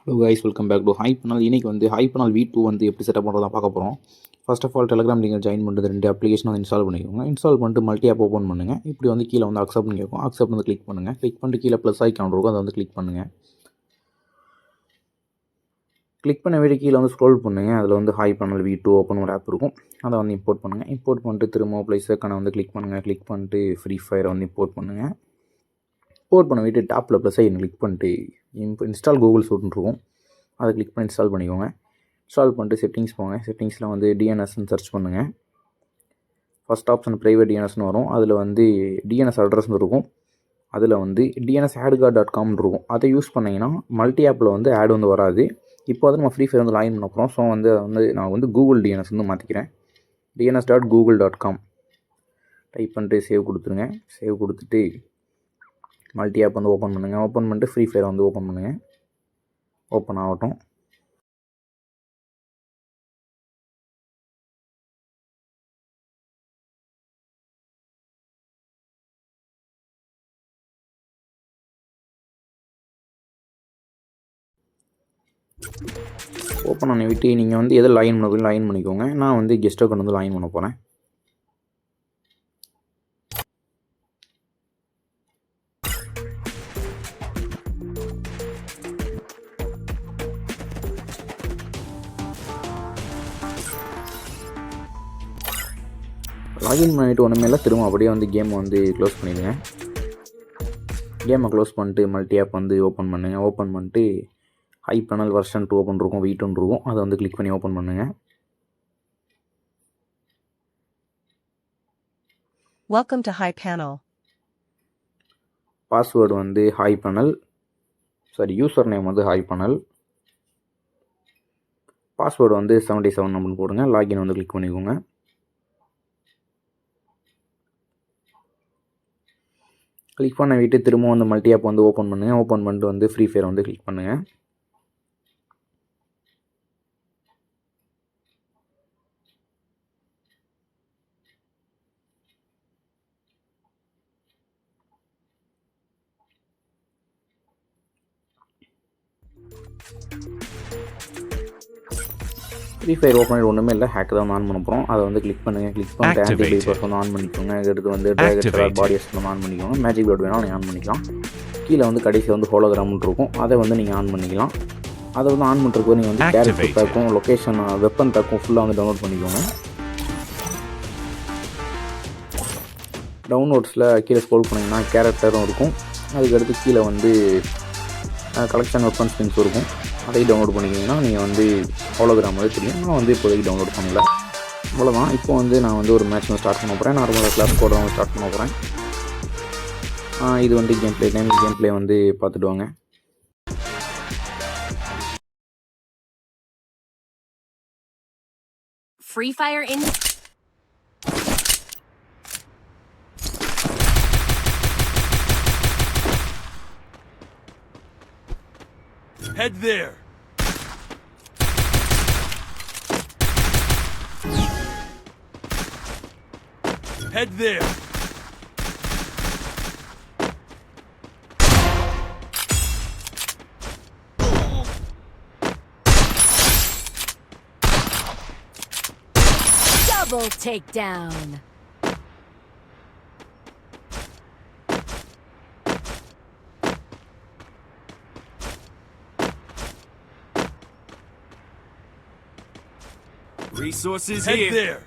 Hello guys, welcome back to ஹைப்பனால். இன்றைக்கி வந்து ஹைப்பனால் V2 வந்து எப்படி செட்டப் பண்ணுறதா பார்க்க போகிறோம். ஃபர்ஸ்ட் ஆஃப் ஆல் டெலிகிராம் நீங்கள் ஜாயின் பண்ணுறது 2 அப்ளிகேஷன் வந்து இன்ஸ்டால் பண்ணிக்கோங்க. இன்ஸ்டால் பண்ணிட்டு மல்டி ஆப் ஓப்பன் பண்ணுங்கள். இப்படி வந்து கீழே வந்து அக்செப்ட் கேட்கும். அக்செப்ட் வந்து கிளிக் பண்ணுங்கள். கிளிக் பண்ணிட்டு கீழே ப்ளஸ் ஐக்கான் இருக்கும், அதை வந்து கிளிக் பண்ணுங்கள். கிளிக் பண்ண வீடு கீழே வந்து ஸ்க்ரோல் பண்ணுங்கள். அதில் வந்து ஹைப்பனால் V2 ஓப்பன் ஒரு ஆப் இருக்கும், அதை வந்து இம்போர்ட் பண்ணுங்கள். இம்போர்ட் பண்ணிட்டு திரும்ப ப்ளஸ் ஐக்கானை வந்து கிளிக் பண்ணுங்கள். கிளிக் பண்ணிட்டு ஃப்ரீ ஃபயரை வந்து இம்போர்ட் பண்ணுங்கள். இம்போர்ட் பண்ண வீட்டு டாப்பில் ப்ளஸ் ஐக்கன் கிளிக் பண்ணிட்டு இன்ஸ்டால் கூகுள் சூட்னு இருக்கும், அதை கிளிக் பண்ணி இன்ஸ்டால் பண்ணிக்கோங்க. இன்ஸ்டால் பண்ணிட்டு செட்டிங்ஸ் போங்க. செட்டிங்ஸில் வந்து டிஎன்எஸ்ன்னு சர்ச் பண்ணுங்கள். ஃபஸ்ட் ஆப்ஷன் ப்ரைவேட் டிஎன்எஸ்னு வரும். அதில் வந்து டிஎன்எஸ் அட்ரஸ்னு இருக்கும். அதில் வந்து DNSAdGuard.com இருக்கும். அதை யூஸ் பண்ணிங்கன்னா மல்டி ஆப்பில் வந்து ஆட் வந்து வராது. இப்போ வந்து நம்ம ஃப்ரீ ஃபயர் வந்து லாகின் பண்ண போகிறோம். ஸோ வந்து நான் வந்து கூகுள் டிஎன்எஸ் வந்து மாற்றிக்கிறேன். DNS.google.com டைப் பண்ணிட்டு சேவ் கொடுத்துருங்க. சேவ் கொடுத்துட்டு மல்டி ஆப் வந்து ஓப்பன் பண்ணுங்கள். ஓப்பன் பண்ணிட்டு ஃப்ரீ ஃபயர் வந்து ஓப்பன் பண்ணுங்கள். ஓப்பன் ஆகட்டும். ஓப்பன் பண்ணி விட்டு நீங்கள் வந்து எதை லாகின் பண்ண லாகின் பண்ணிக்கோங்க. நான் வந்து கெஸ்ட் அக்கௌண்ட் வந்து லாகின் பண்ண போகிறேன். லாகின் பண்ணிவிட்டு ஒன்றுமே இல்லை, திரும்ப அப்படியே வந்து கேமை வந்து க்ளோஸ் பண்ணிடுங்க. கேமை க்ளோஸ் பண்ணிட்டு மல்டி ஆப் வந்து ஓப்பன் பண்ணுங்கள். ஓப்பன் பண்ணிட்டு ஹைப்பனால் வெர்ஷன் 2 ஓப்பன் இருக்கும், V2 இருக்கும், அதை வந்து கிளிக் பண்ணி ஓப்பன் பண்ணுங்கள். Welcome to Hypanel. பாஸ்வேர்டு வந்து ஹைப்பனால், யூசர் நேம் வந்து ஹைப்பனால். பாஸ்வேர்டு வந்து 77 அப்படின்னு போடுங்க. லாகின் வந்து கிளிக் பண்ணிக்கோங்க. கிளிக் பண்ண விட்டு திரும்ப வந்து மல்டி ஆப் வந்து ஓப்பன் பண்ணுங்கள். ஓப்பன் பண்ணிட்டு வந்து ஃப்ரீ ஃபயர் வந்து கிளிக் பண்ணுங்கள். ஃப்ரீ ஃபயர் ஓப்பன் பண்ணி ஒன்றுமே இல்லை, ஹேக் தான் ஆன் பண்ண போகிறோம். அதை வந்து கிளிக் பண்ணுங்கள். கிளிக் பண்ணிட்டு ஆன்டிபைபர்ஸ் வந்து ஆன் பண்ணிக்கோங்க. அடுத்து வந்து ட்ராகன் பாடியஸ் வந்து ஆன் பண்ணிக்கோங்க. மேஜிக் பேர்ட் வேணால் நீங்கள் ஆன் பண்ணிக்கலாம். கீழே வந்து கடைசி வந்து ஹோலோகிராம்னு இருக்கும், அதை வந்து நீங்கள் ஆன் பண்ணிக்கலாம். அதை வந்து ஆன் பண்ணுறதுக்கு நீங்கள் வந்து கேரக்டர் பேக்கும் லொக்கேஷன் வெப்பன் பேக்கும் ஃபுல்லாக வந்து டவுன்லோட் பண்ணிக்கோங்க. டவுன்லோட்ஸில் கீழே ஸ்க்ரோல் பண்ணிங்கன்னா கேரக்டரும் இருக்கும். அதுக்கடுத்து கீழே வந்து கலெக்ஷன் வெப்பன் ஸ்பின்ஸ் இருக்கும், அதையும் டவுன்லோட் பண்ணிக்கிங்கன்னா நீங்கள் வந்து ஹோலோகிராம் வந்து தெரியும். நான் வந்து இப்போதைக்கு டவுன்லோட் பண்ணல, அவ்வளோதான். இப்போ வந்து நான் வந்து ஒரு மேட்ச் வந்து ஸ்டார்ட் பண்ண போகிறேன். நார்மலாக கிளாஸ் கோட வந்து ஸ்டார்ட் பண்ண போகிறேன். இது வந்து கேம் பிளே வந்து பார்த்துட்டு வாங்க. Free Fire in. Head there. Head there. Double takedown. Resources Head here. There.